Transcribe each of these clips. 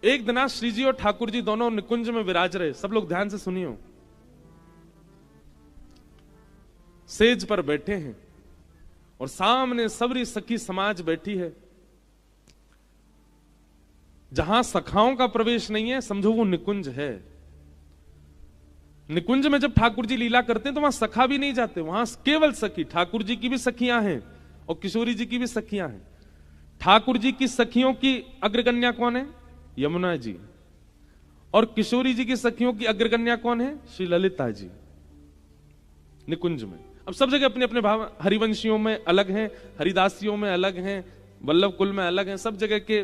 एक दिन श्री जी और ठाकुर जी दोनों निकुंज में विराज रहे। सब लोग ध्यान से सुनियो। सेज पर बैठे हैं और सामने सबरी सखी समाज बैठी है। जहां सखाओं का प्रवेश नहीं है समझो वो निकुंज है। निकुंज में जब ठाकुर जी लीला करते हैं तो वहां सखा भी नहीं जाते, वहां केवल सखी। ठाकुर जी की भी सखियां हैं और किशोरी जी की भी सखियां हैं। ठाकुर जी की सखियों की अग्रगण्या कौन है? यमुना जी। और किशोरी जी की सखियों की अग्रगण्या कौन है? श्री ललिता जी। निकुंज में अब सब जगह अपने अपने भाव, हरिवंशियों में अलग हैं, हरिदासियों में अलग हैं, वल्लभ कुल में अलग हैं, सब जगह के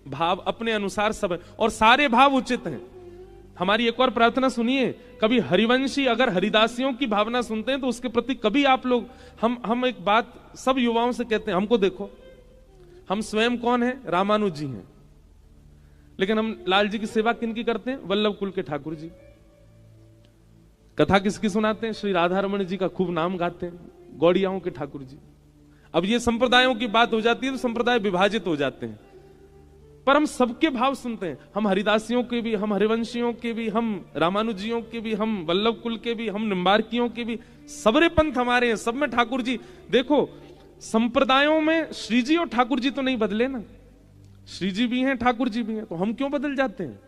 भाव अपने अनुसार सब है और सारे भाव उचित हैं। हमारी एक और प्रार्थना सुनिए, कभी हरिवंशी अगर हरिदासियों की भावना सुनते हैं तो उसके प्रति कभी आप लोग, हम एक बात सब युवाओं से कहते हैं, हमको देखो, हम स्वयं कौन है? रामानुज जी हैं, लेकिन हम लाल जी की सेवा किनकी करते हैं? वल्लभ कुल के ठाकुर जी। कथा किसकी सुनाते हैं? श्री राधा रमण जी का खूब नाम गाते हैं, गौड़ियाओं के ठाकुर जी। अब ये संप्रदायों की बात हो जाती है तो संप्रदाय विभाजित हो जाते हैं, पर हम सबके भाव सुनते हैं। हम हरिदासियों के भी, हम हरिवंशियों के भी, हम रामानुजियों के भी, हम वल्लभ कुल के भी, हम निम्बार्कियों के भी, सबरे पंथ हमारे हैं, सब में ठाकुर जी। देखो संप्रदायों में श्री जी और ठाकुर जी तो नहीं बदले ना, श्री जी भी हैं ठाकुर जी भी हैं, तो हम क्यों बदल जाते हैं?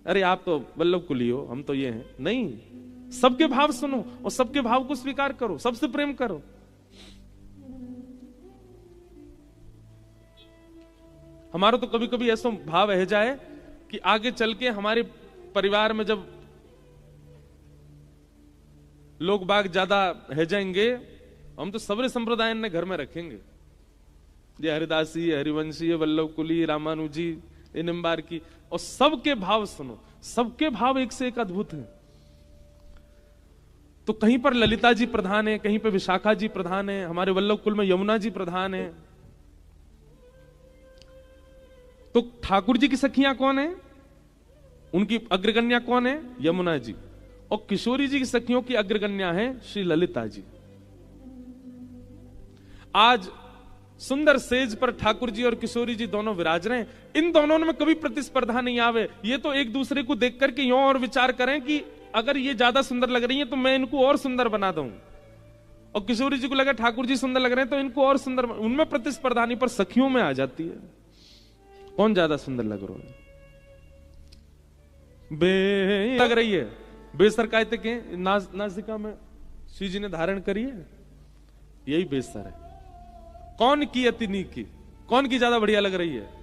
अरे आप तो वल्लभ कुली हो, हम तो ये हैं। नहीं, सबके भाव सुनो और सबके भाव को स्वीकार करो, सबसे प्रेम करो। हमारा तो कभी कभी ऐसा भाव रह जाए कि आगे चल के हमारे परिवार में जब लोग बाग ज्यादा रह जाएंगे, हम तो सबरे संप्रदाय ने घर में रखेंगे। ये हरिदासी, हरिवंशी, वल्लभ कुली, रामानुजी, निम्बार की, और सबके भाव सुनो, सबके भाव एक से एक अद्भुत हैं। तो कहीं पर ललिता जी प्रधान है, कहीं पर विशाखा जी प्रधान है, हमारे वल्लभ कुल में यमुना जी प्रधान है। तो ठाकुर जी की सखियां कौन है? उनकी अग्रगण्या कौन है? यमुना जी। और किशोरी जी की सखियों की अग्रगण्या है श्री ललिता जी। आज सुंदर सेज पर ठाकुर जी और किशोरी जी दोनों विराज रहे हैं। इन दोनों में कभी प्रतिस्पर्धा नहीं आवे। ये तो एक दूसरे को देख करके यूं और विचार करें कि अगर ये ज्यादा सुंदर लग रही है तो मैं इनको और सुंदर बना दूं, और किशोरी जी को लगा ठाकुर जी सुंदर लग रहे हैं तो इनको और सुंदर। उनमें प्रतिस्पर्धा नहीं, पर सखियों में आ जाती है, कौन ज्यादा सुंदर लग रहा है। बे लग रही है, बेसर कहते के नासिका में श्री जी ने धारण करी है, यही बेसर है। कौन की अति नीक की, कौन की ज्यादा बढ़िया लग रही है?